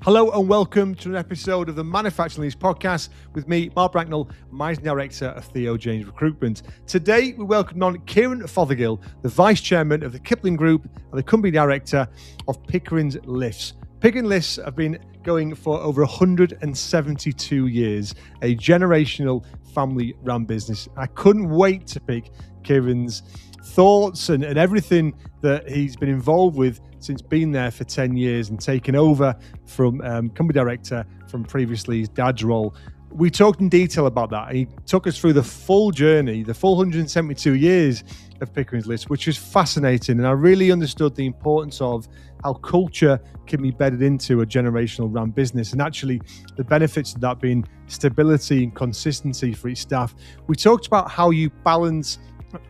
Hello and welcome to an episode of the Manufacturing Leads podcast with me, Mark Bracknell, Managing Director of Theo James Recruitment. Today, we welcome on Kiran Fothergill, the Vice Chairman of the Kipling Group and the Company Director of Pickering Lifts. Pickering Lifts have been going for over 172 years, a generational family-run business. I couldn't wait to pick Kiran's thoughts and everything that he's been involved with since being there for 10 years and taken over from company director from previously his dad's role. We talked in detail about that. He took us through the full journey, the full 172 years of Pickering Lifts, which was fascinating. And I really understood the importance of how culture can be bedded into a generational run business, and actually the benefits of that being stability and consistency for its staff. We talked about how you balance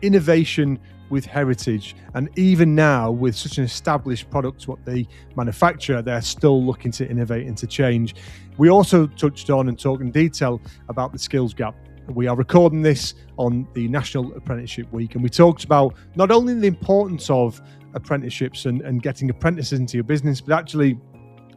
innovation with heritage, and even now with such an established product what they manufacture, they're still looking to innovate and to change. We also touched on and talked in detail about the skills gap. We are recording this on the National Apprenticeship Week, and we talked about not only the importance of apprenticeships and getting apprentices into your business, but actually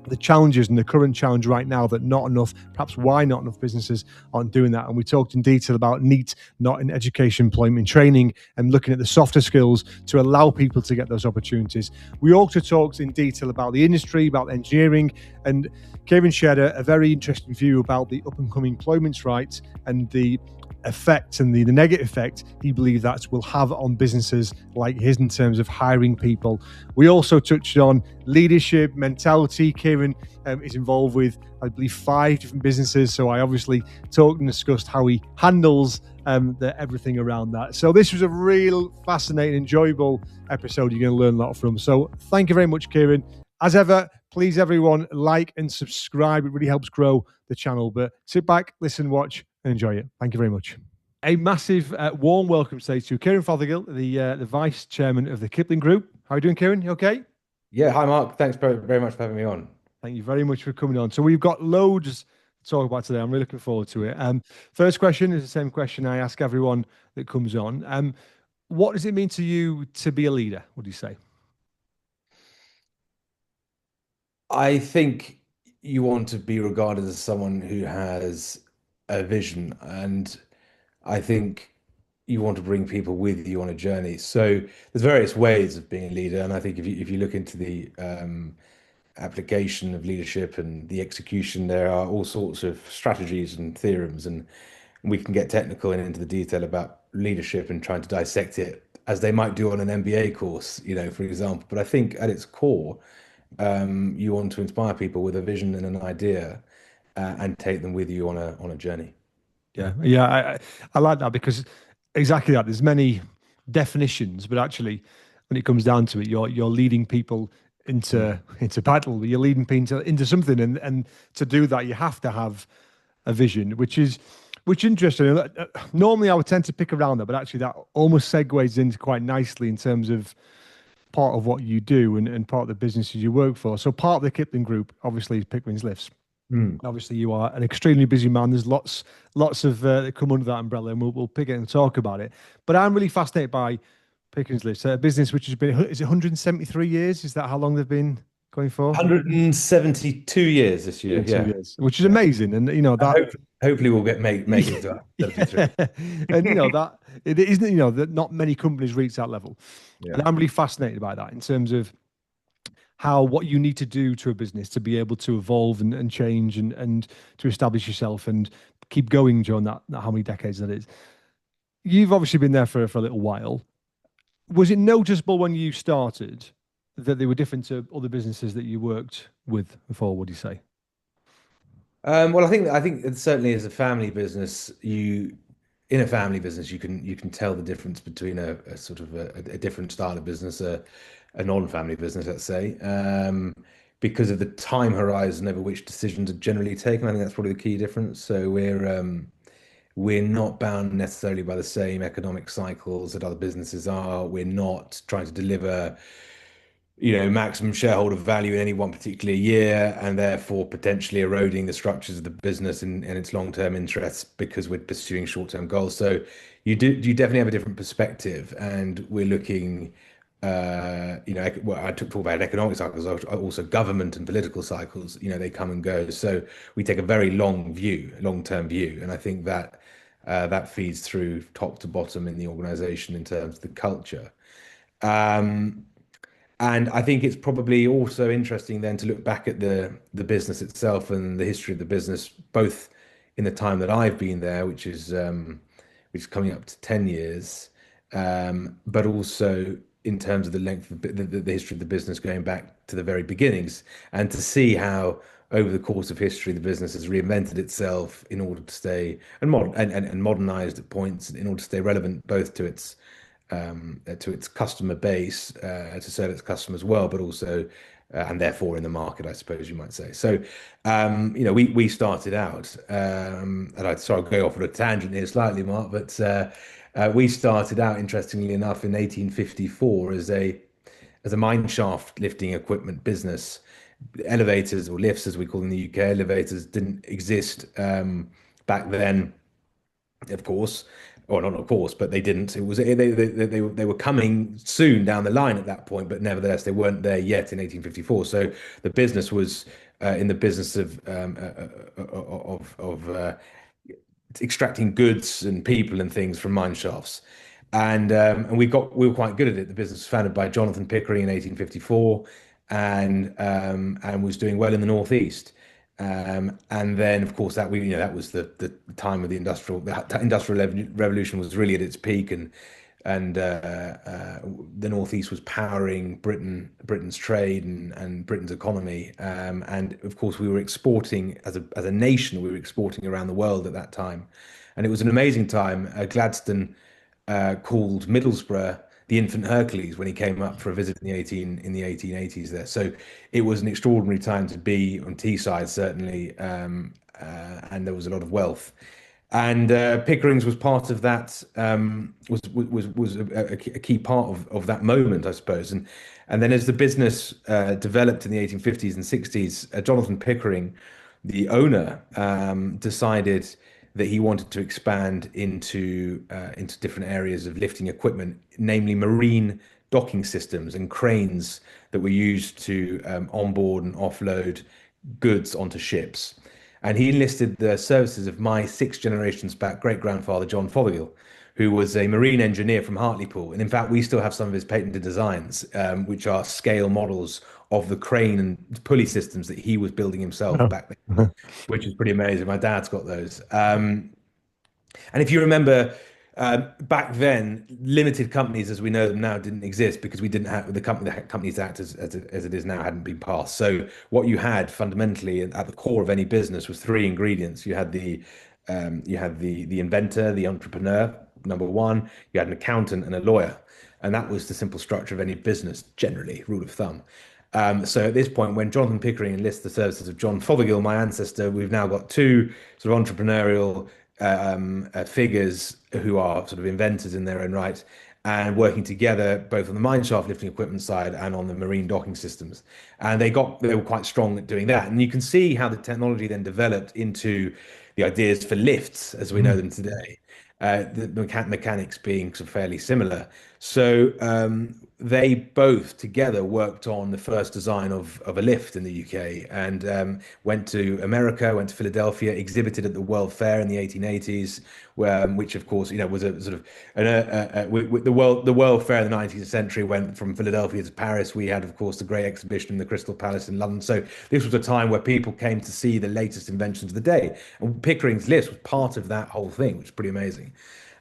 the challenges and the current challenge right now that not enough, perhaps why not enough businesses aren't doing that. And we talked in detail about NEAT, not in education, employment, training, and looking at the softer skills to allow people to get those opportunities. We also talked in detail about the industry, about engineering, and Kevin shared a very interesting view about the up and coming employment rights and the effect and the negative effect he believes that will have on businesses like his in terms of hiring people. We also touched on leadership, mentality. Kiran is involved with, I believe, 5 different businesses. So I obviously talked and discussed how he handles everything around that. So this was a real fascinating, enjoyable episode you're going to learn a lot from. So thank you very much, Kiran. As ever, please everyone like and subscribe. It really helps grow the channel. But sit back, listen, watch, and enjoy it. Thank you very much. A massive warm welcome today to Kiran Fothergill, the Vice Chairman of the Kipling Group. How are you doing, Kiran? You okay? Yeah, hi Mark. Thanks very much for having me on. Thank you very much for coming on. So we've got loads to talk about today. I'm really looking forward to it. First question is the same question I ask everyone that comes on. What does it mean to you to be a leader? What do you say? I think you want to be regarded as someone who has a vision, and I think you want to bring people with you on a journey. So there's various ways of being a leader, and I think if you look into the application of leadership and the execution, there are all sorts of strategies and theorems, and we can get technical and into the detail about leadership and trying to dissect it as they might do on an MBA course, for example. But I think at its core, you want to inspire people with a vision and an idea, and take them with you on a journey. Yeah. I like that, because exactly that. There's many definitions, but actually, when it comes down to it, you're leading people into battle. You're leading people into something, and to do that, you have to have a vision, which is interesting. Normally, I would tend to pick around that, but actually, that almost segues into quite nicely in terms of part of what you do and part of the businesses you work for. So part of the Kipling Group, obviously, is Pickering Lifts. Obviously, you are an extremely busy man. There's lots of that come under that umbrella, and we'll pick it and talk about it. But I'm really fascinated by Pickering Lifts, a business which has been, is it 173 years? Is that how long they've been going for? 172 years this year, yeah. Years, which is amazing. And that hopefully we'll make it to 73. And that it isn't, that not many companies reach that level. Yeah. And I'm really fascinated by that in terms of what you need to do to a business to be able to evolve and change and to establish yourself and keep going during that how many decades that is. You've obviously been there for a little while. Was it noticeable when you started that they were different to other businesses that you worked with before? What do you say? Well, I think it certainly as a family business, in a family business, you can tell the difference between a sort of a different style of business, a non-family business, let's say, because of the time horizon over which decisions are generally taken. I think that's probably the key difference. So we're not bound necessarily by the same economic cycles that other businesses are. We're not trying to deliver, maximum shareholder value in any one particular year, and therefore potentially eroding the structures of the business and its long-term interests because we're pursuing short-term goals. So you definitely have a different perspective, and we're looking well, I talk about economic cycles, also government and political cycles, they come and go. So we take a very long-term view. And I think that that feeds through top to bottom in the organization in terms of the culture. Um, and I think it's probably also interesting then to look back at the business itself and the history of the business, both in the time that I've been there, which is coming up to 10 years, but also in terms of the length of the history of the business going back to the very beginnings, and to see how over the course of history the business has reinvented itself in order to stay and modernized at points in order to stay relevant both to its customer base, to serve its customers well, but also and therefore in the market, I suppose you might say. So, we started out, and I sorry, I'll go off on a tangent here slightly, Mark, but we started out, interestingly enough, in 1854 as a mine shaft lifting equipment business. Elevators or lifts, as we call them in the UK, elevators didn't exist back then, of course, or not of course, but they didn't. It was they were coming soon down the line at that point, but nevertheless they weren't there yet in 1854. So the business was in the business of extracting goods and people and things from mine shafts. And we were quite good at it. The business was founded by Jonathan Pickering in 1854, and was doing well in the Northeast. And then, of course, that was the time of the industrial revolution was really at its peak, and the Northeast was powering Britain's trade and Britain's economy. And of course, we were exporting as a nation. We were exporting around the world at that time, and it was an amazing time. Gladstone called Middlesbrough the infant Hercules when he came up for a visit in the 1880s there. So it was an extraordinary time to be on Teesside, certainly, and there was a lot of wealth. And Pickering's was part of that, was a key part of that moment, I suppose. And then as the business developed in the 1850s and 60s, Jonathan Pickering, the owner, decided that he wanted to expand into different areas of lifting equipment, namely marine docking systems and cranes that were used to onboard and offload goods onto ships. And he enlisted the services of my six generations back great grandfather, John Fothergill, who was a marine engineer from Hartlepool. And in fact, we still have some of his patented designs, which are scale models of the crane and pulley systems that he was building himself Oh. back then, which is pretty amazing. My dad's got those. And if you remember, back then, limited companies as we know them now didn't exist because we didn't have the Companies Act as it is now hadn't been passed. So what you had fundamentally at the core of any business was three ingredients. You had the inventor, the entrepreneur, number one. You had an accountant and a lawyer, and that was the simple structure of any business generally, rule of thumb. So at this point, when Jonathan Pickering enlists the services of John Fothergill, my ancestor, we've now got two sort of entrepreneurial figures who are sort of inventors in their own right and working together both on the mine shaft lifting equipment side and on the marine docking systems. And they were quite strong at doing that. And you can see how the technology then developed into the ideas for lifts as we know them today. The mechanics being sort of fairly similar. So they both together worked on the first design of a lift in the UK and went to America, went to Philadelphia, exhibited at the World Fair in the 1880s, which of course was a sort of the World Fair in the 19th century went from Philadelphia to Paris. We had of course the Great Exhibition in the Crystal Palace in London. So this was a time where people came to see the latest inventions of the day, and Pickering's lift was part of that whole thing, which is pretty amazing.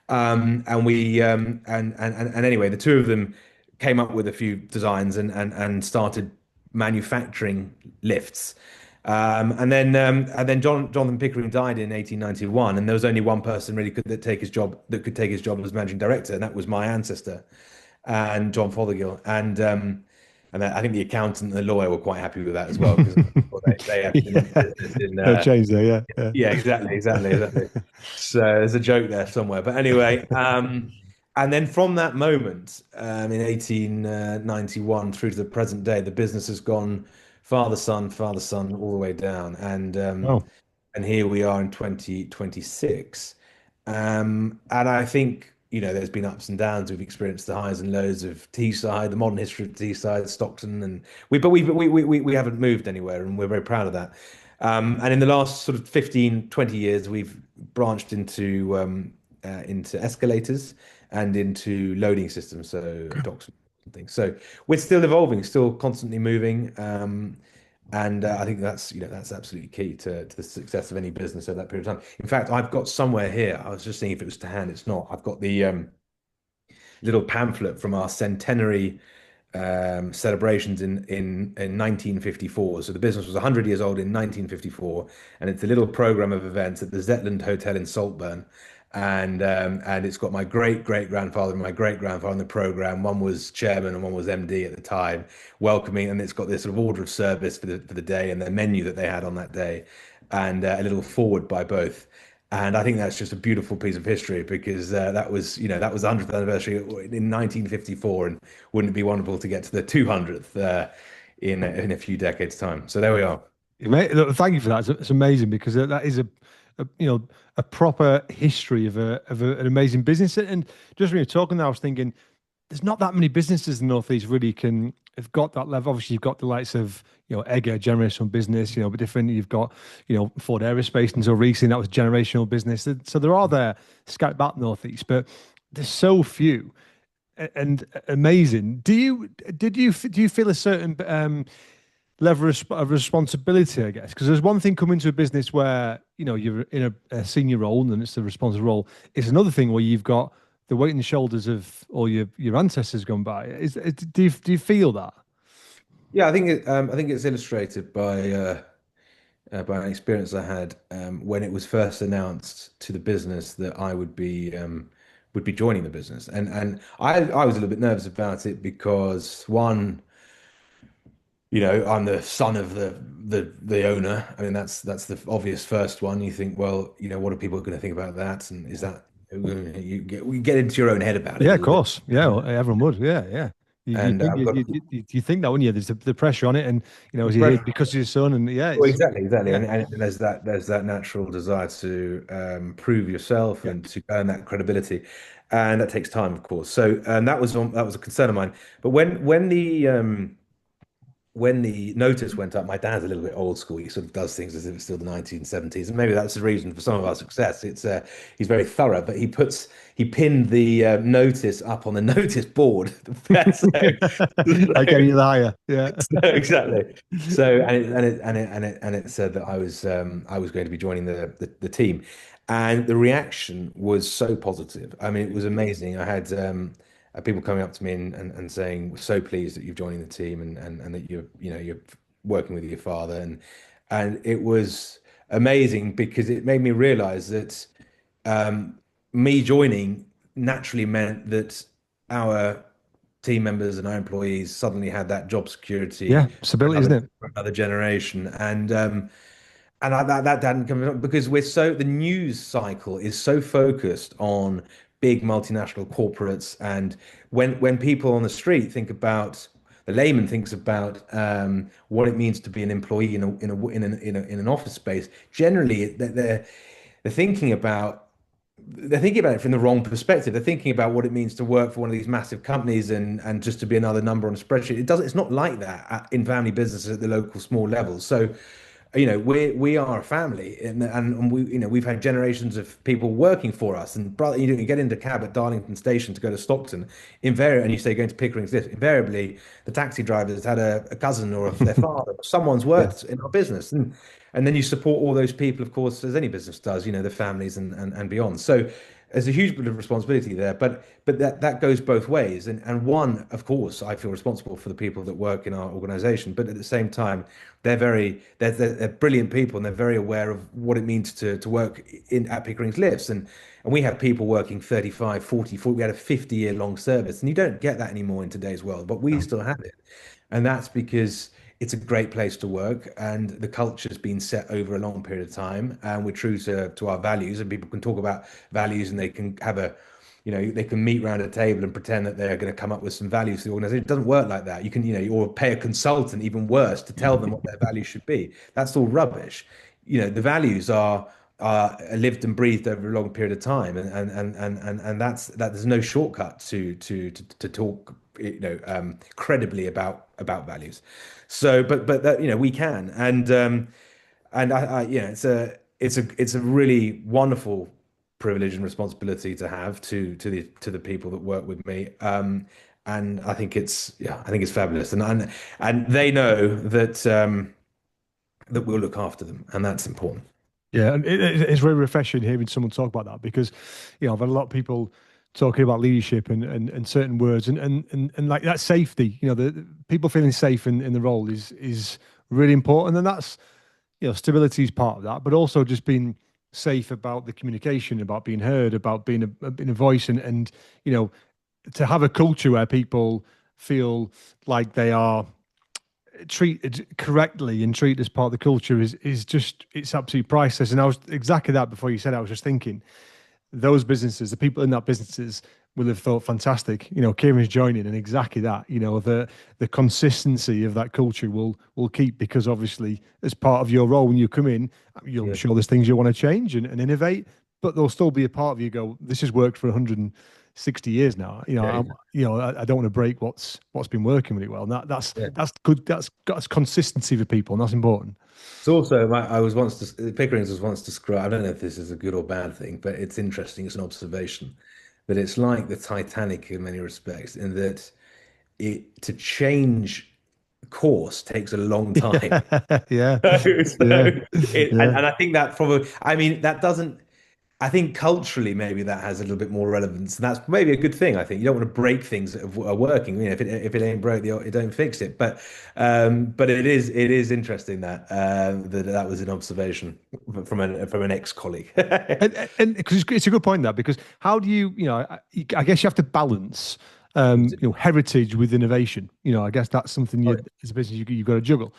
And we and anyway, the two of them came up with a few designs and started manufacturing lifts. And then Jonathan Pickering died in 1891, and there was only one person really that could take his job as managing director, and that was my ancestor, and John Fothergill. And I think the accountant and the lawyer were quite happy with that as well because they have been in the Yeah, business in no change there. Yeah, yeah. yeah, exactly. So there's a joke there somewhere. But anyway, and then from that moment, in 1891 through to the present day, the business has gone father son, all the way down. And here we are in 2026. And I think there's been ups and downs. We've experienced the highs and lows of Teesside, the modern history of Teesside, Stockton, and we haven't moved anywhere, and we're very proud of that. And in the last sort of 15, 20 years, we've branched into escalators and into loading systems, so docks and things. So we're still evolving, still constantly moving. And I think that's absolutely key to the success of any business over that period of time. In fact, I've got somewhere here. I was just seeing if it was to hand. It's not. I've got the little pamphlet from our centenary celebrations in 1954. So the business was 100 years old in 1954, and it's a little program of events at the Zetland Hotel in Saltburn. And it's got my great grandfather and my great grandfather in the program. One was chairman and one was MD at the time, welcoming, and it's got this sort of order of service for the day and the menu that they had on that day, and a little forward by both. And I think that's just a beautiful piece of history because that was the 100th anniversary in 1954, and wouldn't it be wonderful to get to the 200th in a few decades' time? So there we are. Mate, look, thank you for that. It's amazing because that is a proper history of an amazing business. And just when you're talking there, I was thinking there's not that many businesses in the Northeast really can have got that level. Obviously, you've got the likes of Egger, generational business, but different. You've got Ford Aerospace until recently that was generational business. So there are there scattered back Northeast, but there's so few and amazing. Do you feel a certain level of responsibility, I guess? Because there's one thing coming to a business where you're in a senior role and it's the responsible role. It's another thing where you've got the weight and the shoulders of all your ancestors gone by. Do you feel that? Yeah, I think it's illustrated by an experience I had when it was first announced to the business that I would be joining the business, and I was a little bit nervous about it because one, I'm the son of the owner. I mean, that's the obvious first one. You think, well, what are people going to think about that? And is that we get into your own head about it Yeah, a of little bit. course. Yeah, well, everyone would. Yeah, yeah. You And think I've got you think that, wouldn't you? There's the pressure on it, and the as you hear, pressure. because of your son, and yeah, Well, it's exactly, yeah, and there's that natural desire to prove yourself yeah, and to earn that credibility, and that takes time, of course. So that was a concern of mine. But when the notice went up, my dad's a little bit old school. He sort of does things as if it's still the 1970s, and maybe that's the reason for some of our success. He's very thorough, but he pinned the notice up on the notice board. I get you higher. Yeah, So, exactly. So and it said that I was going to be joining the team, and the reaction was so positive. I mean, it was amazing. I had people coming up to me and saying, "We're so pleased that you've joining the team and that you're working with your father," and it was amazing because it made me realize that um, me joining naturally meant that our team members and our employees suddenly had that job security yeah, stability, isn't another it? for another generation, and that hadn't come up because the news cycle is so focused on big multinational corporates, and when people on the street think about the layman thinks about what it means to be an employee in an office space. Generally, they're thinking about they're thinking about it from the wrong perspective. They're thinking about what it means to work for one of these massive companies and just to be another number on a spreadsheet. It's not like that in family businesses at the local small levels. So, we are a family, and we've had generations of people working for us. And brother, you get into a cab at Darlington Station to go to Stockton, invariably, and you say going to Pickering's Lift, invariably the taxi driver has had a cousin or their father, or someone's Yeah. worked in our business, and then you support all those people, of course, as any business does, the families and beyond. So there's a huge bit of responsibility there, but that goes both ways. And one, of course, I feel responsible for the people that work in our organization, but at the same time, they're brilliant people and they're very aware of what it means to work at Pickering's Lifts. And we have people working 35, 40, 40. We had a 50-year long service, and you don't get that anymore in today's world, but we still have it. And that's because it's a great place to work and the culture's been set over a long period of time, and we're true to our values, and people can talk about values and they can have they can meet around a table and pretend that they're going to come up with some values for the organization. It doesn't work like that. You can, or pay a consultant, even worse, to tell them what their values should be. That's all rubbish. The values are lived and breathed over a long period of time, and that there's no shortcut to talk, credibly about values. So, but that, we can, and it's a really wonderful privilege and responsibility to have to the people that work with me. And I think it's fabulous, and they know that we'll look after them, and that's important. Yeah, and it's very refreshing hearing someone talk about that because, I've had a lot of people talking about leadership and certain words and like that safety. The people feeling safe in the role is really important, and that's stability is part of that, but also just being safe about the communication, about being heard, about being a voice, and to have a culture where people feel like they are treated correctly and treated as part of the culture is just it's absolutely priceless. And I was exactly that before you said. I was just thinking those businesses, the people in that businesses will have thought fantastic. Kieran's joining, and exactly that. The consistency of that culture will keep because obviously as part of your role when you come in, I'm Yeah, sure there's things you want to change and innovate, but there'll still be a part of you go, this has worked for 160 years now. yeah, I don't want to break what's been working really well. And yeah. that's good. That's consistency for people, and that's important. It's also I was once Pickering's was once described. I don't know if this is a good or bad thing, but it's interesting. It's an observation that it's like the Titanic in many respects, in that it to change course takes a long time. Yeah, So, yeah, and, yeah. and I think that probably, I mean, that doesn't, I think culturally maybe that has a little bit more relevance, and that's maybe a good thing. I think you don't want to break things that are working. If it ain't broke, you don't fix it. But it is interesting that was an observation from an ex-colleague. And because it's a good point that because how do I guess you have to balance heritage with innovation. I guess that's something Oh, you as a business you've got to juggle.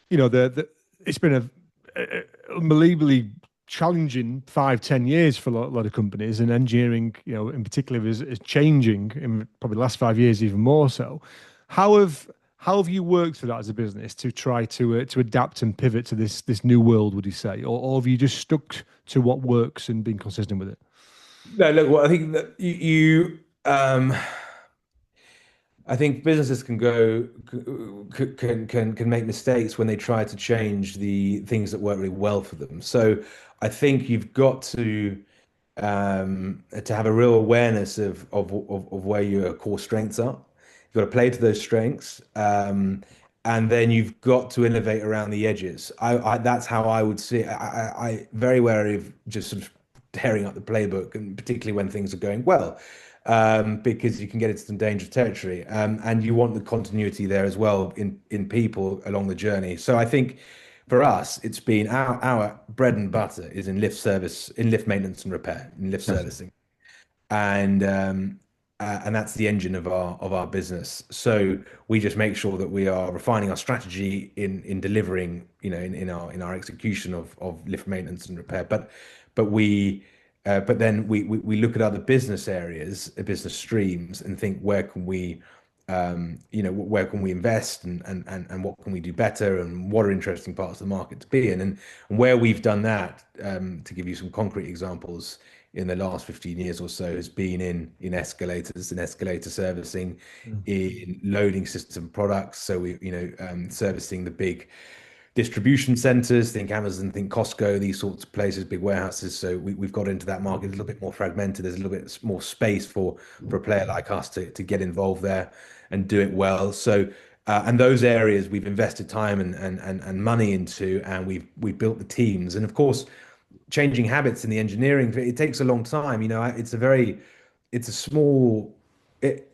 The it's been a unbelievably challenging 5-10 years for a lot of companies, and engineering in particular is changing in probably the last 5 years even more so. How have you worked through that as a business to try to adapt and pivot to this new world, would you say, or have you just stuck to what works and been consistent with it? no, look, well, I think that I think businesses can make mistakes when they try to change the things that work really well for them. So I think you've got to have a real awareness of where your core strengths are. You've got to play to those strengths, and then you've got to innovate around the edges. That's how I would see it. I very wary of just sort of tearing up the playbook, and particularly when things are going well, because you can get into some dangerous territory, and you want the continuity there as well in people along the journey. So I think for us, it's been our bread and butter is in lift service, in lift maintenance and repair, in lift Yes. servicing, and that's the engine of our business. So we just make sure that we are refining our strategy in delivering, in our execution of lift maintenance and repair. But then we look at other business areas, business streams, and think where can we invest, and what can we do better, and what are interesting parts of the market to be in, and where we've done that, to give you some concrete examples in the last 15 years or so, has been in escalators and escalator servicing, Mm. in loading system products. So servicing the big distribution centers, think Amazon, think Costco, these sorts of places, big warehouses. So we've got into that market a little bit more fragmented. There's a little bit more space for a player like us to get involved there and do it well. So and those areas we've invested time and money into, and we've built the teams. And of course, changing habits in the engineering, it takes a long time. It's a small. It,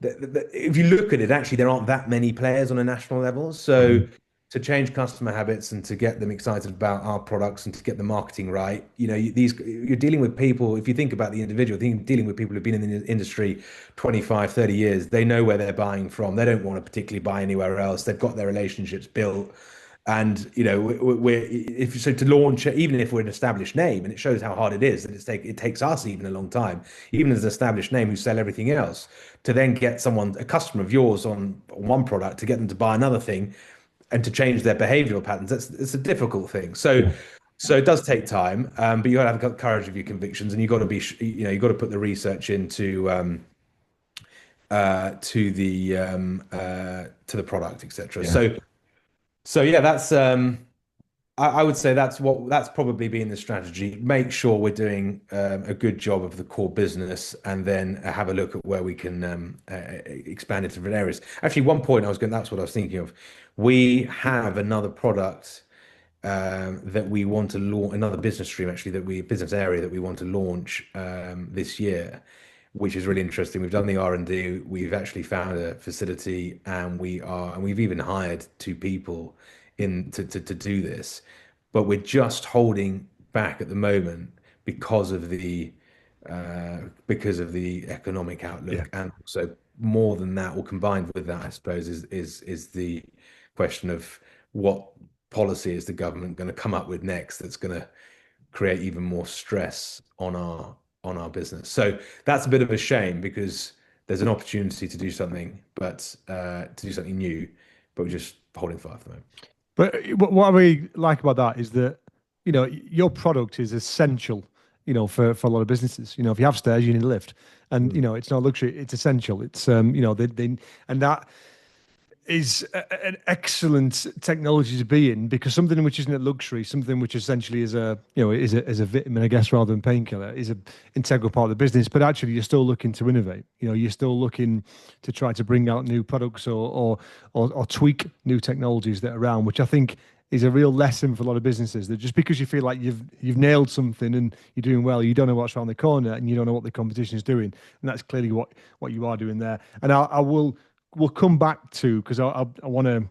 if you look at it, actually, there aren't that many players on a national level. So Mm. to change customer habits and to get them excited about our products and to get the marketing right, you're dealing with people. If you think about the individual, dealing with people who've been in the industry 25, 30 years, they know where they're buying from. They don't want to particularly buy anywhere else. They've got their relationships built. And we're if so to launch, even if we're an established name, and it shows how hard it is, that it takes us even a long time, even as an established name who sell everything else, to then get a customer of yours on one product, to get them to buy another thing, and to change their behavioral patterns. It's a difficult thing. So Yeah. So it does take time, but you got to have the courage of your convictions, and you got to be, you got to put the research into to the product, etc. Yeah. So yeah, I would say that's probably been the strategy. Make sure we're doing a good job of the core business, and then have a look at where we can expand into different areas. Actually, one point that's what I was thinking of. We have another product that we want to launch, another business stream actually, business area that we want to launch this year, which is really interesting. We've done the R&D, we've actually found a facility, and we've even hired two people in to do this, but we're just holding back at the moment because of the economic Yeah. outlook, and also more than that, or combined with that, I suppose, is the question of what policy is the government going to come up with next that's going to create even more stress on our business. So that's a bit of a shame, because there's an opportunity to do something, but to do something new, but we're just holding fire for the moment. But what I really like about that is that, your product is essential, for a lot of businesses. If you have stairs, you need a lift. And, Mm. it's not luxury, it's essential. It's, and that is an excellent technology to be in, because something which isn't a luxury, something which essentially is a vitamin, I guess, rather than painkiller, is an integral part of the business. But actually, you're still looking to innovate. You're still looking to try to bring out new products, or tweak new technologies that are around, which I think is a real lesson for a lot of businesses. That just because you feel like you've nailed something and you're doing well, you don't know what's around the corner, and you don't know what the competition is doing. And that's clearly what you are doing there. And I will we'll come back to, because I want to.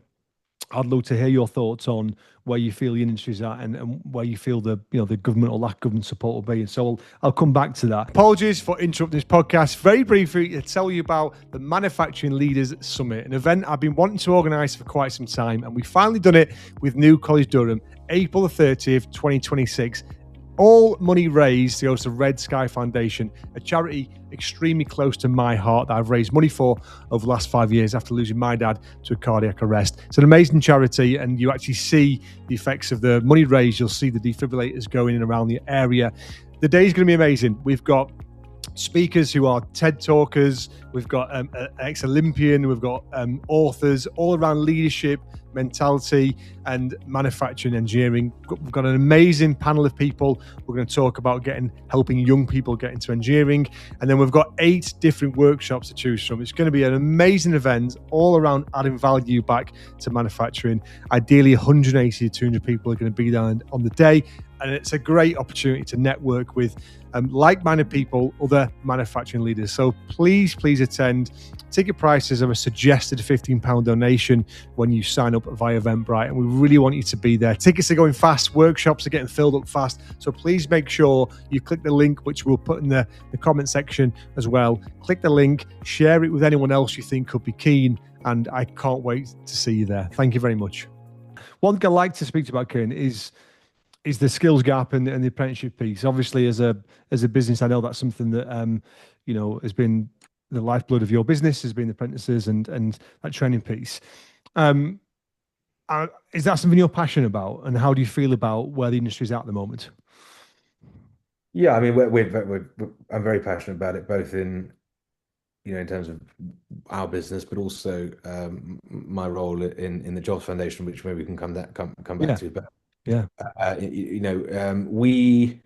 I'd love to hear your thoughts on where you feel the industry's at, and where you feel the government or lack of government support will be. And so I'll come back to that. Apologies for interrupting this podcast. Very briefly, to tell you about the Manufacturing Leaders Summit, an event I've been wanting to organise for quite some time, and we finally done it with New College Durham, April the 30th, 2026. All money raised goes to Red Sky Foundation, a charity extremely close to my heart that I've raised money for over the last 5 years after losing my dad to a cardiac arrest. It's an amazing charity, and you actually see the effects of the money raised. You'll see the defibrillators going in around the area. The day is going to be amazing. We've got speakers who are TED talkers, we've got an ex-Olympian, we've got authors all around leadership, mentality, and manufacturing engineering. We've got an amazing panel of people. We're going to talk about helping young people get into engineering, and then we've got 8 different workshops to choose from. It's going to be an amazing event all around adding value back to manufacturing. Ideally 180 to 200 people are going to be there on the day, and it's a great opportunity to network with like-minded people, other manufacturing leaders. So please attend. Ticket prices are a suggested £15 donation when you sign up via Eventbrite, and we really want you to be there. Tickets are going fast, workshops are getting filled up fast, so please make sure you click the link, which we'll put in the comment section as well. Click the link, share it with anyone else you think could be keen, and I can't wait to see you there. Thank you very much. One thing I'd like to speak to you about, Kiran, is the skills gap and the apprenticeship piece. Obviously, as a business, I know that's something that has been the lifeblood of your business, has been the apprentices and that training piece. Is that something you're passionate about, and how do you feel about where the industry is at the moment? Yeah, I mean, I'm very passionate about it, both in terms of our business, but also my role in the Jobs Foundation, which maybe we can come back Yeah, to. But yeah, we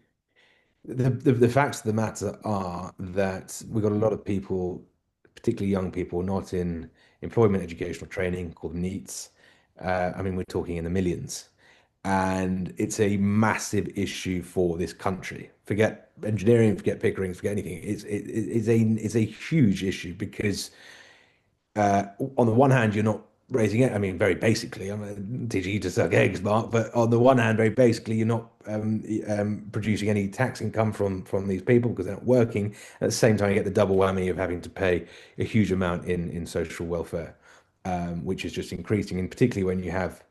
the facts of the matter are that we've got a lot of people, particularly young people, not in employment educational training, called NEETs. I mean, we're talking in the millions, and it's a massive issue for this country. Forget engineering, forget Pickering, forget anything. It's a huge issue, because on the one hand, you're not raising it. I mean, very basically, I'm teaching you to suck eggs, Mark. But on the one hand, very basically, you're not producing any tax income from these people, because they're not working. At the same time, you get the double whammy of having to pay a huge amount in social welfare, which is just increasing. And particularly when you have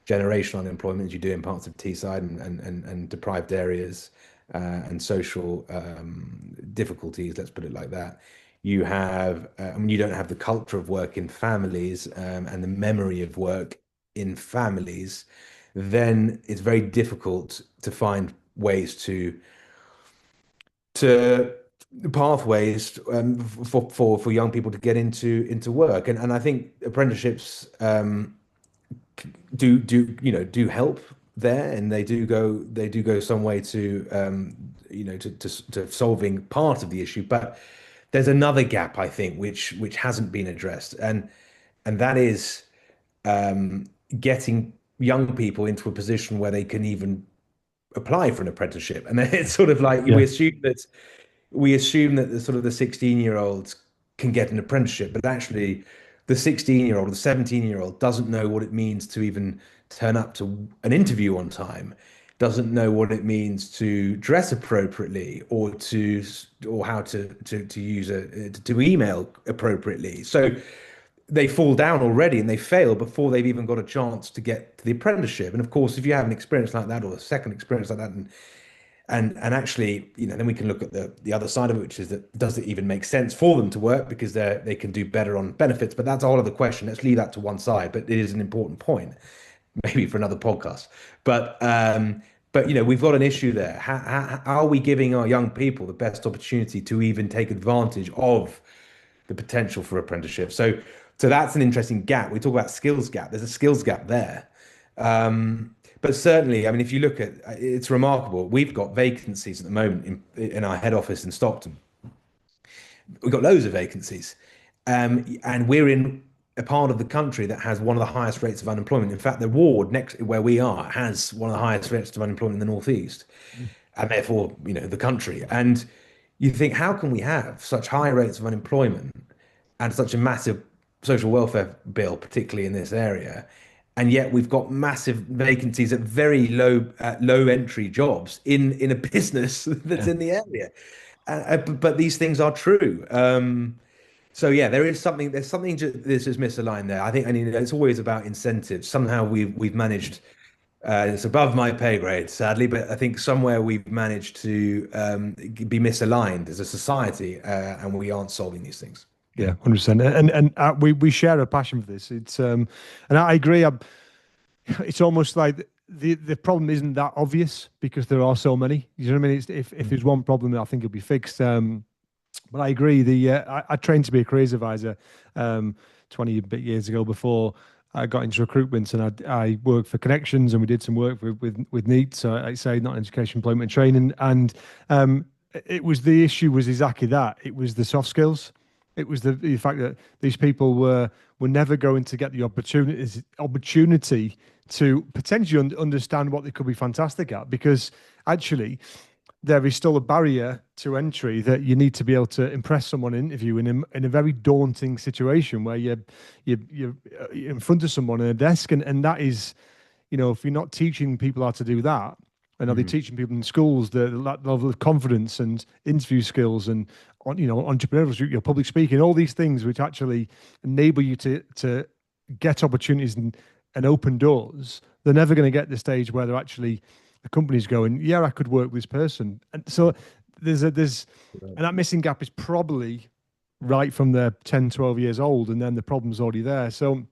generational unemployment, as you do in parts of Teesside and deprived areas, and social difficulties, let's put it like that. I mean, you don't have the culture of work in families, and the memory of work in families. then it's very difficult to find ways to pathways for young people to get into work. And I think apprenticeships do help there, and they do go some way to to solving part of the issue. But there's another gap, I think, which hasn't been addressed, and that is getting young people into a position where they can even apply for an apprenticeship. And then it's sort of like Yeah. we assume that the sort of the 16-year-olds can get an apprenticeship, but actually the 16-year-old or the 17-year-old doesn't know what it means to even turn up to an interview on time, doesn't know what it means to dress appropriately or how to use to email appropriately. So they fall down already and they fail before they've even got a chance to get to the apprenticeship. And of course, if you have an experience like that or a second experience like that, and actually, then we can look at the other side of it, which is that does it even make sense for them to work because they can do better on benefits? But that's a whole other question. Let's leave that to one side. But it is an important point, maybe for another podcast. But we've got an issue there. How are we giving our young people the best opportunity to even take advantage of the potential for apprenticeship? So that's an interesting gap. We talk about skills gap. There's a skills gap there. But certainly, I mean, if you look at it's remarkable. We've got vacancies at the moment in our head office in Stockton. We've got loads of vacancies. And we're in a part of the country that has one of the highest rates of unemployment. In fact, the ward next where we are has one of the highest rates of unemployment in the Northeast, and therefore, the country. And you think, how can we have such high rates of unemployment and such a massive social welfare bill, particularly in this area? And yet we've got massive vacancies at very low entry jobs in a business that's Yeah. in the area. But these things are true. So yeah, there's just misaligned there. I think, and it's always about incentives. Somehow we've managed. It's above my pay grade, sadly, but I think somewhere we've managed to be misaligned as a society, and we aren't solving these things. Yeah, 100%. And we share a passion for this. And I agree. It's almost like the problem isn't that obvious because there are so many. You know what I mean? If there's one problem, I think it'll be fixed. But I agree. I trained to be a careers advisor 20 bit years ago before I got into recruitment, and I worked for Connections, and we did some work with NEET, so I say not education, employment, and training, and it was the issue was exactly that. It was the soft skills. It was the fact that these people were never going to get the opportunity to potentially understand what they could be fantastic at, because actually there is still a barrier to entry that you need to be able to impress someone in an interview in a very daunting situation where you're in front of someone at a desk, and that is, if you're not teaching people how to do that, and are they Mm. teaching people in schools that level of confidence and interview skills and entrepreneurship, public speaking, all these things which actually enable you to get opportunities and open doors, they're never going to get the stage where they're actually the company's going, yeah, I could work with this person. And so and that missing gap is probably right from the 10, 12 years old, and then the problem's already there. So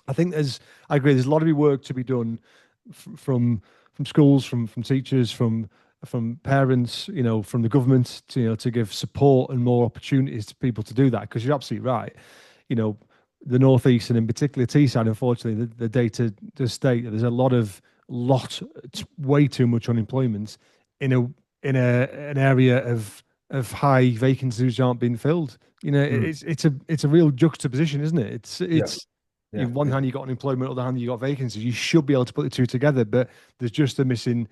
I think I agree, there's a lot of work to be done from schools, from teachers, from parents, from the government to give support and more opportunities to people to do that. Because you're absolutely right. The Northeast, and in particular Teesside, unfortunately, the data does state that there's way too much unemployment in an area of high vacancies which aren't being filled. Mm. It's a real juxtaposition, isn't it? Yeah, In yeah, one yeah. hand you got unemployment, other hand you got vacancies. You should be able to put the two together, but there's just a missing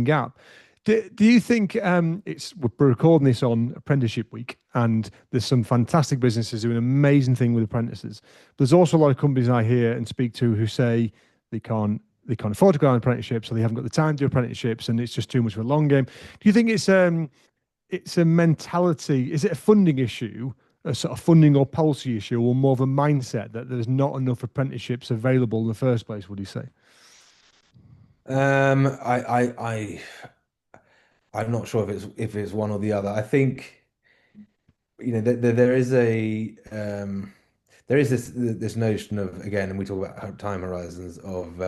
gap. Do you think we're recording this on Apprenticeship Week, and there's some fantastic businesses doing an amazing thing with apprentices. There's also a lot of companies I hear and speak to who say they can't afford to go on apprenticeships, or they haven't got the time to do apprenticeships, and it's just too much of a long game. Do you think it's a mentality? Is it a funding issue, a sort of funding or policy issue, or more of a mindset that there's not enough apprenticeships available in the first place? Would you say? I'm not sure if it's one or the other. I think there is this notion of, again, and we talk about time horizons of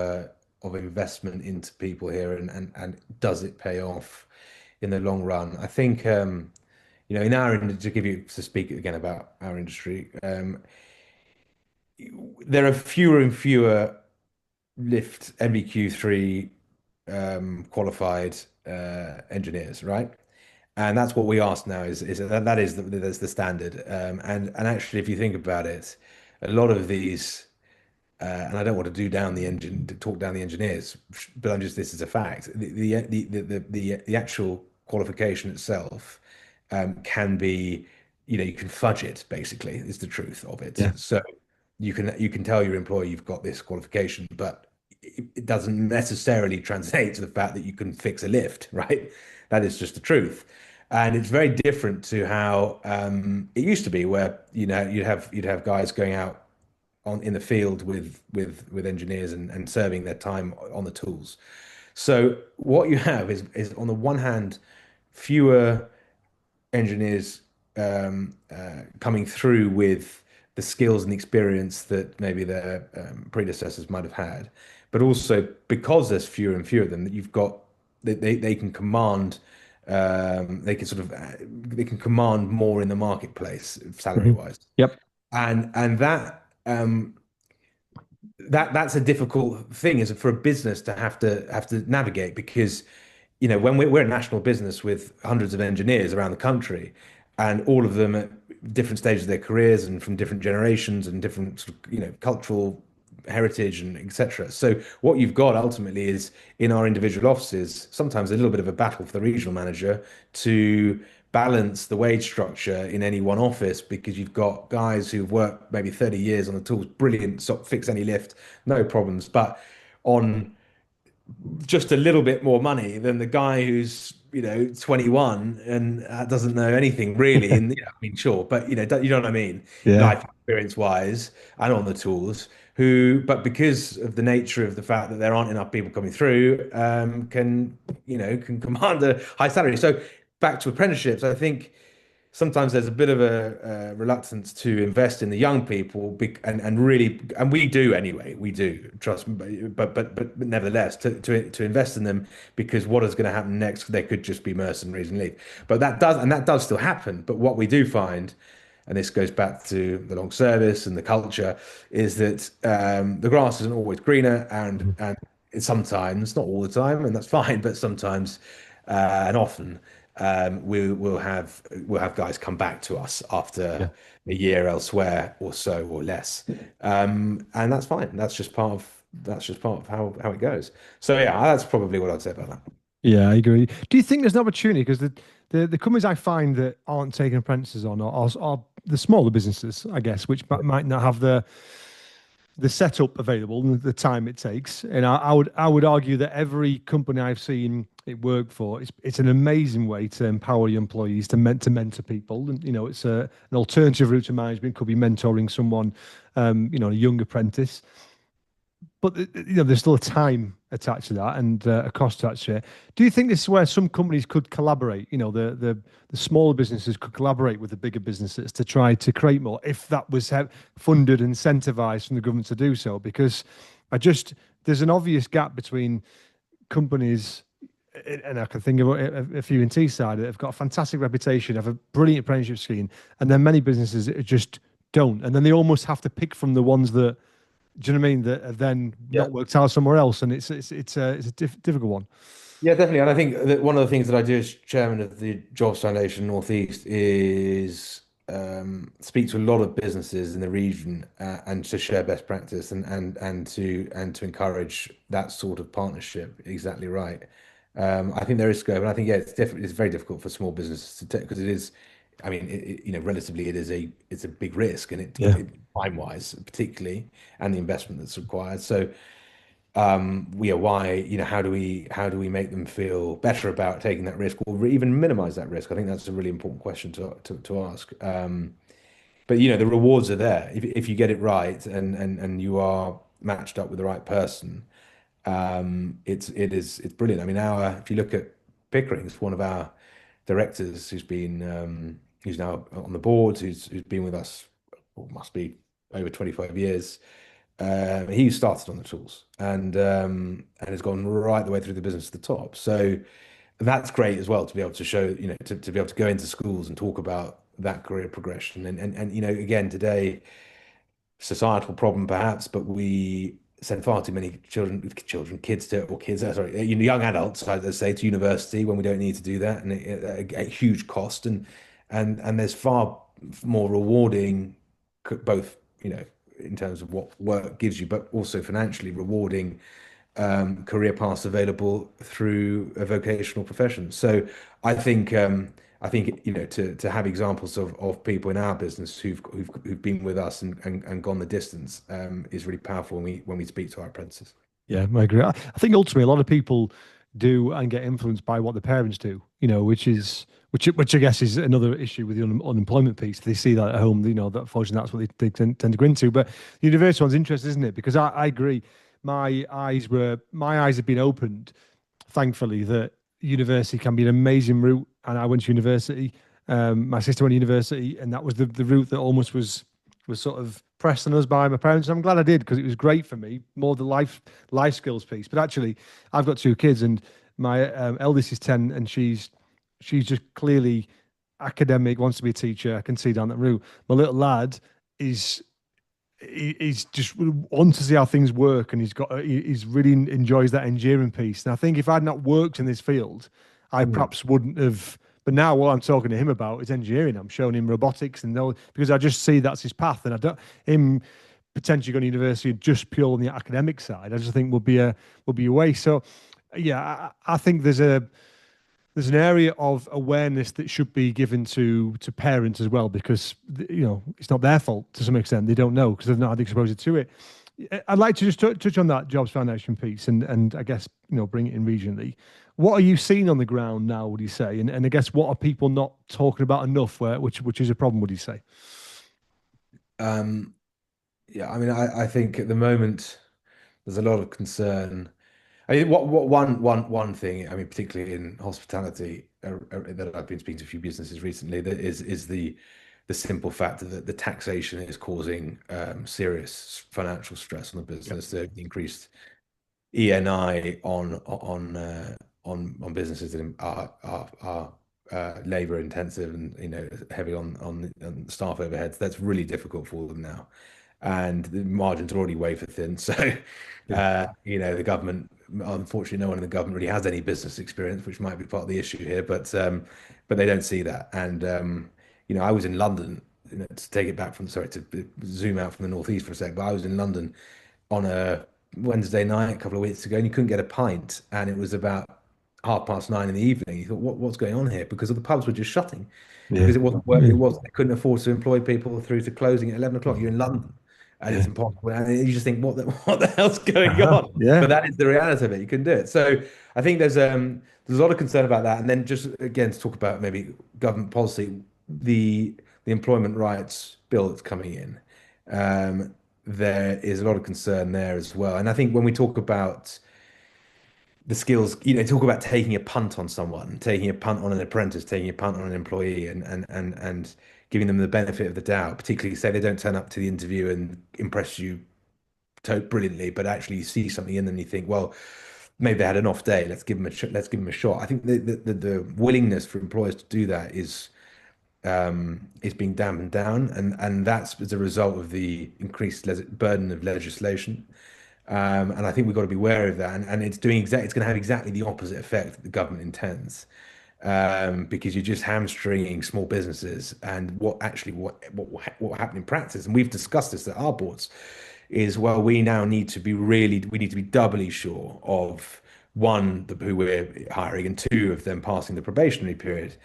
of investment into people here, and does it pay off in the long run? I think in our industry, to speak again about our industry, there are fewer and fewer lift MBQ3 qualified engineers, right? And that's what we ask now is that is that's the standard. And actually, if you think about it, a lot of these, and I don't want to talk down the engineers, but this is a fact. The actual qualification itself can be, you can fudge it, basically, is the truth of it. Yeah. So you can tell your employer you've got this qualification, but it doesn't necessarily translate to the fact that you can fix a lift, right? That is just the truth. And it's very different to how it used to be, where you'd have guys going out in the field with engineers and serving their time on the tools. So what you have is on the one hand, fewer engineers coming through with the skills and experience that maybe their predecessors might have had, but also because there's fewer and fewer of them, that you've got they can command they can command more in the marketplace salary Mhm. wise, Yep. and that's a difficult thing is for a business to have to navigate, because when we're a national business with hundreds of engineers around the country, and all of them at different stages of their careers and from different generations and different sort of, cultural heritage and etc. So what you've got ultimately is in our individual offices, sometimes a little bit of a battle for the regional manager to balance the wage structure in any one office, because you've got guys who've worked maybe 30 years on the tools, brilliant, so fix any lift, no problems, but on just a little bit more money than the guy who's 21 and doesn't know anything really. And I mean, sure, but you know what I mean, Yeah. life experience wise and on the tools. But because of the nature of the fact that there aren't enough people coming through, can command a high salary. So back to apprenticeships, I think sometimes there's a bit of a reluctance to invest in the young people, and really, and we do anyway. We do trust me, but nevertheless, to invest in them, because what is going to happen next? They could just be mercenaries and leave. But that does still happen. But what we do find, and this goes back to the long service and the culture, is that the grass isn't always greener, Mhm. and it's sometimes, not all the time, and that's fine, but sometimes and often we'll have guys come back to us after Yeah. a year elsewhere or so or less, and that's fine. That's just part of how it goes. So yeah, that's probably what I'd say about that. Yeah, I agree. Do you think there's an opportunity? Because the companies I find that aren't taking apprentices on are the smaller businesses, I guess, which might not have the setup available and the time it takes. And I would argue that every company I've seen it work for, it's an amazing way to empower your employees to mentor people. And it's an alternative route to management. Could be mentoring someone, a young apprentice. But there's still a time attached to that and a cost attached to it. Do you think this is where some companies could collaborate? The smaller businesses could collaborate with the bigger businesses to try to create more, if that was funded and incentivized from the government to do so. Because there's an obvious gap between companies, and I can think of a few in Teesside that have got a fantastic reputation, have a brilliant apprenticeship scheme, and then many businesses that just don't, and then they almost have to pick from the ones that, do you know what I mean? That have then Yeah. not worked out somewhere else, and it's a difficult one. Yeah, definitely. And I think that one of the things that I do as chairman of the Jobs Foundation Northeast is speak to a lot of businesses in the region, and to share best practice, and to encourage that sort of partnership. Exactly right. I think there is scope, and I think yeah, it's very difficult for small businesses to take, because it is. I mean, relatively, it's a big risk, and Yeah. time wise, particularly, and the investment that's required. So why, how do we make them feel better about taking that risk, or even minimize that risk? I think that's a really important question to ask. But the rewards are there if you get it right, and you are matched up with the right person. It's brilliant. I mean, if you look at Pickering's, one of our directors who's now on the board, who's been with us, must be over 25 years. He started on the tools and has gone right the way through the business to the top. So that's great as well to be able to show, to be able to go into schools and talk about that career progression. And again, today, societal problem perhaps, but we send far too many kids young adults, I'd say, to university when we don't need to do that, and at huge cost. And there's far more rewarding, both, in terms of what work gives you, but also financially rewarding career paths available through a vocational profession. So I think I think to have examples of people in our business who've been with us and gone the distance is really powerful when we speak to our apprentices. Yeah, I agree. I think ultimately a lot of people do and get influenced by what the parents do, which I guess is another issue with the unemployment piece. They see that at home, that unfortunately that's what they tend to go into. But the university one's interesting, isn't it? Because I agree. My eyes have been opened, thankfully, that university can be an amazing route. And I went to university. My sister went to university, and that was the route that almost was sort of pressed on us by my parents. I'm glad I did because it was great for me, more the life skills piece. But actually, I've got two kids, and my eldest is 10, and she's just clearly academic, wants to be a teacher. I can see down that route. My little lad is he's just wants to see how things work, and he's really enjoys that engineering piece. And I think if I'd not worked in this field, I Mhm. perhaps wouldn't have. But now what I'm talking to him about is engineering. I'm showing him robotics and those because I just see that's his path, and I don't him potentially going to university just pure on the academic side. I just think would be a waste. So yeah, I think there's an area of awareness that should be given to parents as well, because it's not their fault to some extent. They don't know because they've not had exposure to it. I'd like to just touch on that jobs foundation piece, and I guess bring it in regionally. What are you seeing on the ground now, would you say? And I guess what are people not talking about enough, which is a problem, would you say? Um, yeah, I mean, I think at the moment there's a lot of concern. I mean, one thing, I mean, particularly in hospitality, that I've been speaking to a few businesses recently, that is the simple fact that the taxation is causing serious financial stress on the Yep. business. The increased ENI on businesses that are labor intensive and heavy on staff overheads. That's really difficult for them now, and the margins are already wafer thin. So, Yeah. the government, unfortunately, no one in the government really has any business experience, which might be part of the issue here. But they don't see that. And I was in London. To take it back from, sorry, to zoom out from the northeast for a sec, but I was in London on a Wednesday night a couple of weeks ago, and you couldn't get a pint, and it was about 9:30 in the evening. You thought, what's going on here? Because the pubs were just shutting Yeah. because it wasn't work. It was they couldn't afford to employ people through to closing at 11 o'clock. You're in London, and Yeah. it's impossible. And you just think, what the hell's going Uh-huh. on? Yeah. But that is the reality of it. You couldn't do it. So I think there's a lot of concern about that. And then just again to talk about maybe government policy, the employment rights bill that's coming in. Um, there is a lot of concern there as well. And I think when we talk about the skills, talk about taking a punt on someone, taking a punt on an apprentice, taking a punt on an employee, and giving them the benefit of the doubt, particularly say they don't turn up to the interview and impress you brilliantly, but actually you see something in them and you think, well, maybe they had an off day. Let's give them a shot. I think the willingness for employers to do that is being dampened down, and that's as a result of the increased burden of legislation. And I think we've got to be wary of that. And it's going to have exactly the opposite effect that the government intends, because you're just hamstringing small businesses. And what happened in practice, and we've discussed this at our boards, is well, we need to be doubly sure of one, who we're hiring, and two, of them passing the probationary period.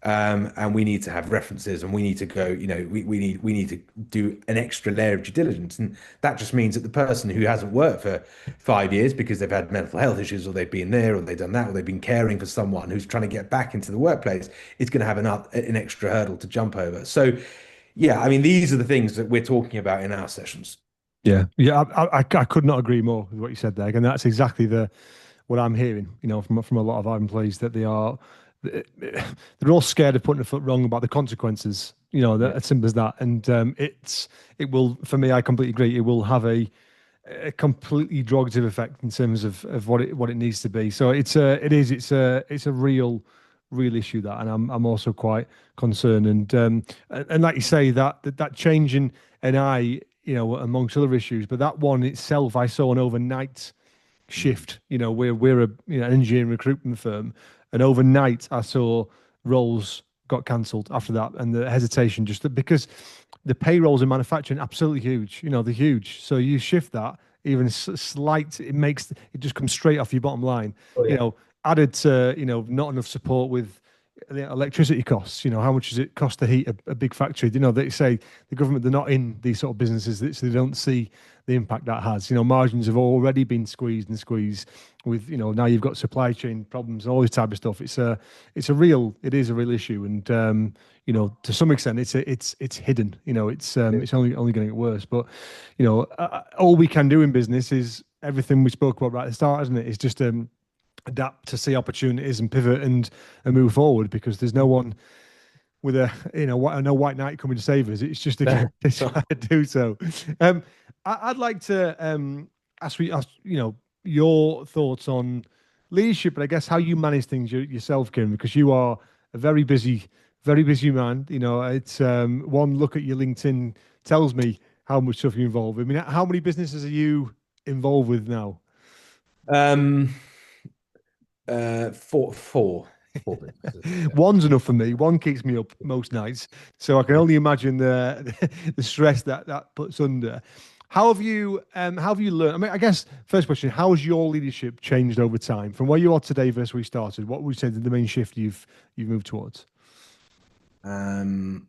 And we need to have references, and we need to go, we need to do an extra layer of due diligence. And that just means that the person who hasn't worked for 5 years because they've had mental health issues, or they've been there, or they've done that, or they've been caring for someone who's trying to get back into the workplace, is going to have an extra hurdle to jump over. So, yeah, I mean, these are the things that we're talking about in our sessions. Yeah. Yeah. I could not agree more with what you said there. And that's exactly what I'm hearing, from a lot of our employees, that they're all scared of putting a foot wrong about the consequences. Yeah. As simple as that. And it will, for me, I completely agree. It will have a a completely derogative effect in terms of what it needs to be. So it's a real issue that, and I'm also quite concerned. And like you say, that change in NI, amongst other issues, but that one itself, I saw an overnight Mm. shift. We're a an engineering recruitment firm, and overnight I saw roles got cancelled after that, and the hesitation just because the payrolls in manufacturing absolutely huge. They're huge. So you shift that even slight, it just comes straight off your bottom line. Oh You yeah. know, added to not enough support with the electricity costs. How much does it cost to heat a big factory? They say the government, they're not in these sort of businesses, so they don't see the impact that has. Margins have already been squeezed and squeezed with, now you've got supply chain problems and all this type of stuff. It is a real issue. And, to some extent it's hidden, it's only going to get worse. But, all we can do in business is everything we spoke about right at the start, isn't it? It's just, adapt to see opportunities and pivot and move forward, because there's no one with no white knight coming to save us. It's just a case to do so. I'd like to ask your thoughts on leadership, but I guess how you manage things yourself, Kim, because you are a very busy man. It's one look at your LinkedIn tells me how much stuff you involve. I mean, how many businesses are you involved with now? Um, four businesses. Yeah. One's enough for me. One keeps me up most nights, so I can only imagine the stress that puts under. How have you learned? I mean, I guess first question: how has your leadership changed over time from where you are today versus where you started? What would you say the main shift you've moved towards? Um,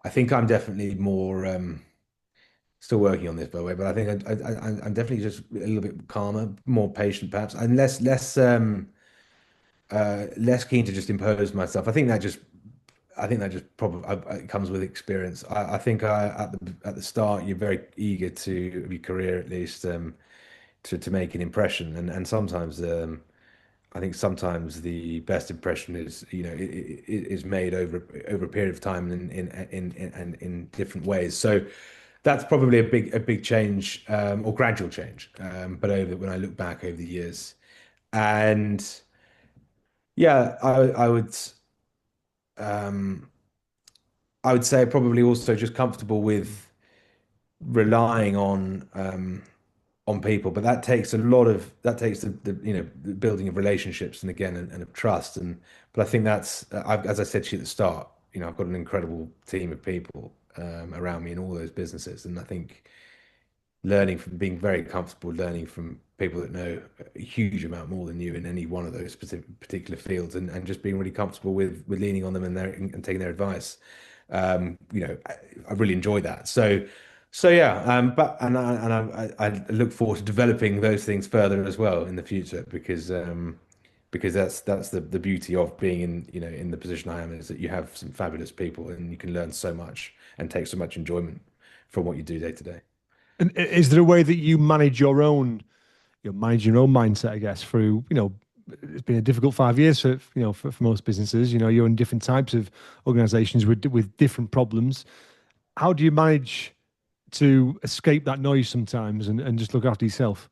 I think I'm definitely more still working on this, by the way, but I think I'm definitely just a little bit calmer, more patient, perhaps, and less keen to just impose myself. I think that just probably it comes with experience. I think at the start you're very eager to of your career at least to make an impression, and sometimes I think sometimes the best impression is is made over a period of time in different ways. So that's probably a big change or gradual change. But over when I look back over the years, and yeah, um, I would say probably also just comfortable with relying on people, but that takes the building of relationships and again and of trust. But I think as I said to you at the start, I've got an incredible team of people around me in all those businesses, and I think learning from being very comfortable learning from people that know a huge amount more than you in any one of those particular fields, and just being really comfortable with leaning on them and taking their advice. I really enjoy that. So yeah, but I look forward to developing those things further as well in the future because that's the beauty of being in the position I am, is that you have some fabulous people and you can learn so much and take so much enjoyment from what you do day to day. And is there a way that you manage your own mindset, I guess, through, it's been a difficult 5 years for most businesses. You're in different types of organizations with different problems. How do you manage to escape that noise sometimes and just look after yourself?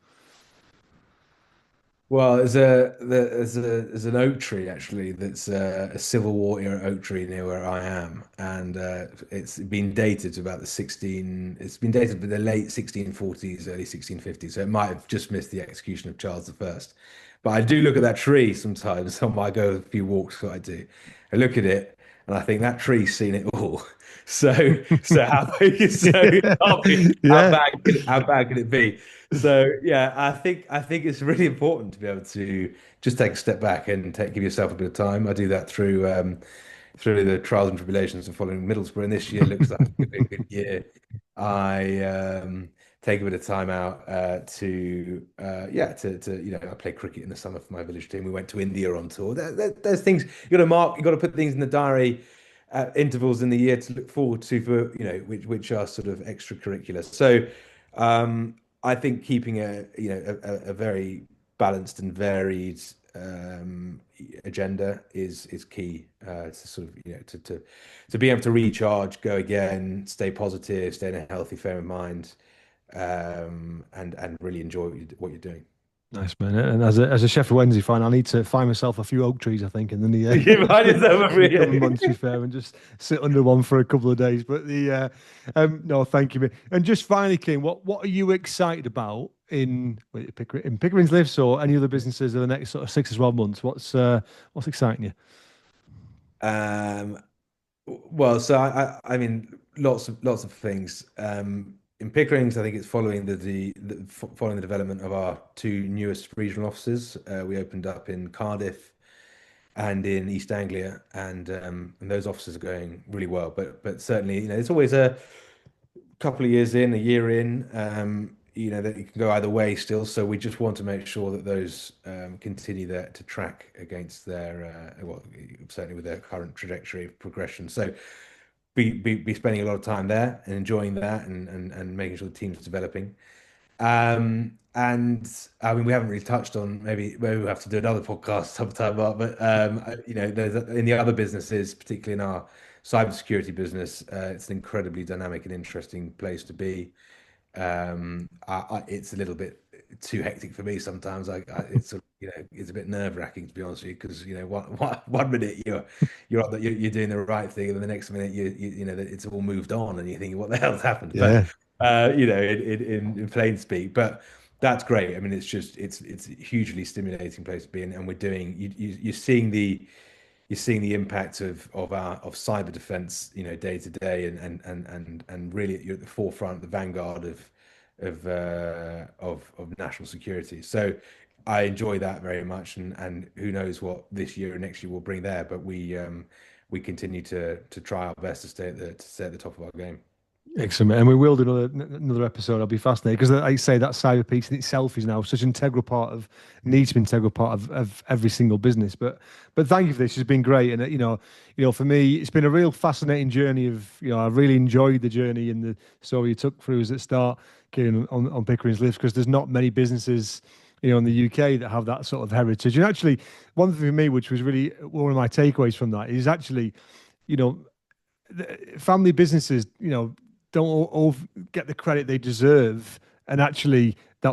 Well, there's an oak tree actually that's a Civil War era oak tree near where I am, and it's been dated to about the 16. It's been dated to the late 1640s, early 1650s. So it might have just missed the execution of Charles the First. But I do look at that tree sometimes. I go a few walks. What I do, I look at it and I think that tree's seen it all. So how Yeah. bad can it be? So yeah, I think it's really important to be able to just take a step back and give yourself a bit of time. I do that through the trials and tribulations of following Middlesbrough, and this year looks like a good year. I take a bit of time out I play cricket in the summer for my village team. We went to India on tour. There's things you got to mark. You got to put things in the diary at intervals in the year to look forward to for which are sort of extracurricular. So I think keeping a very balanced and varied agenda is key to sort of to be able to recharge, go again, stay positive, stay in a healthy frame of mind. and really enjoy what you're doing. Nice, man. And as a Sheffield Wednesday fan, I need to find myself a few oak trees, I think, in You might as well, in the coming months, to be fair, and just sit under one for a couple of days. But no, thank you, mate. And just finally, King, what are you excited about in Pickering's Lifts or any other businesses in the next sort of 6 to 12 months? What's exciting you? Um, well, so I mean, lots of things. In Pickering's, I think it's following the development of our two newest regional offices. We opened up in Cardiff and in East Anglia, and those offices are going really well. But certainly, it's always a couple of years in, a year in, that it can go either way still. So we just want to make sure that those continue to track against their, certainly with their current trajectory of progression. So be spending a lot of time there and enjoying that and making sure the team's developing. And I mean, we haven't really touched on, maybe we'll have to do another podcast sometime, Mark, but there's in the other businesses, particularly in our cybersecurity business, it's an incredibly dynamic and interesting place to be. It's a little bit too hectic for me sometimes. It's it's a bit nerve-wracking, to be honest with you, because one minute you're doing the right thing, and then the next minute that it's all moved on, and you're thinking, what the hell's happened? Yeah. But in plain speak, but that's great. I mean, it's a hugely stimulating place to be in, and we're doing you're seeing the impact of cyber defense, day to day, and really you're at the forefront, the vanguard of national security. So I enjoy that very much, and who knows what this year and next year will bring there. But we continue to try our best to stay at the top of our game. Excellent, and we will do another episode. I'll be fascinated because, like I say, that cyber piece in itself is now such an integral part needs to be an integral part of every single business. But thank you for this. It's been great, and for me, it's been a real fascinating journey. I really enjoyed the journey and the story you took through us at start, Kieran, on Pickering's Lifts, because there's not many businesses in the UK that have that sort of heritage. And actually, one thing for me, which was really one of my takeaways from that, is actually, family businesses, don't all get the credit they deserve, and actually that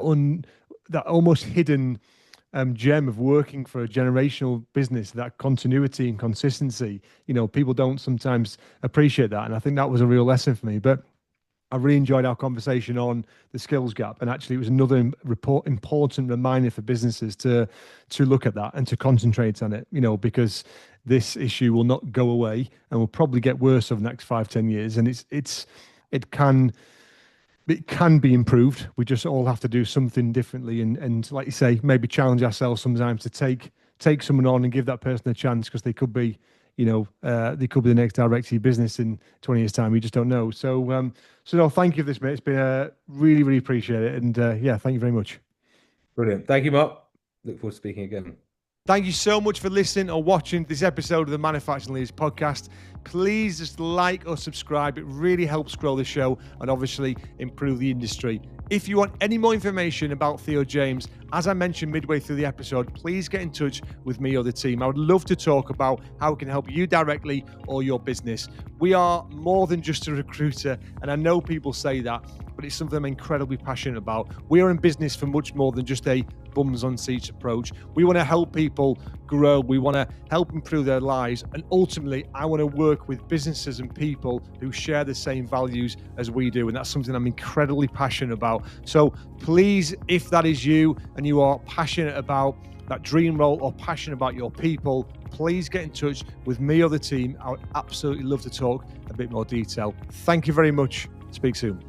almost hidden gem of working for a generational business, that continuity and consistency, people don't sometimes appreciate that, and I think that was a real lesson for me. But I really enjoyed our conversation on the skills gap, and actually it was another important reminder for businesses to look at that and to concentrate on it, because this issue will not go away and will probably get worse over the next 5-10 years, and it can be improved. We just all have to do something differently, and like you say, maybe challenge ourselves sometimes to take someone on and give that person a chance, because they could be, they could be the next director of your business in 20 years' time. We just don't know. So no, thank you for this, mate. It's been really, really appreciate it, and thank you very much. Brilliant. Thank you, Mark. Look forward to speaking again. Thank you so much for listening or watching this episode of the Manufacturing Leaders podcast. Please just like or subscribe. It really helps grow the show and obviously improve the industry. If you want any more information about Theo James, as I mentioned midway through the episode, please get in touch with me or the team. I would love to talk about how we can help you directly or your business. We are more than just a recruiter, and I know people say that, but it's something I'm incredibly passionate about. We are in business for much more than just a bums on seats approach. We want to help people grow. We want to help improve their lives. And ultimately, I want to work with businesses and people who share the same values as we do. And that's something I'm incredibly passionate about. So please, if that is you and you are passionate about that dream role or passionate about your people, please get in touch with me or the team. I would absolutely love to talk a bit more detail. Thank you very much. Speak soon.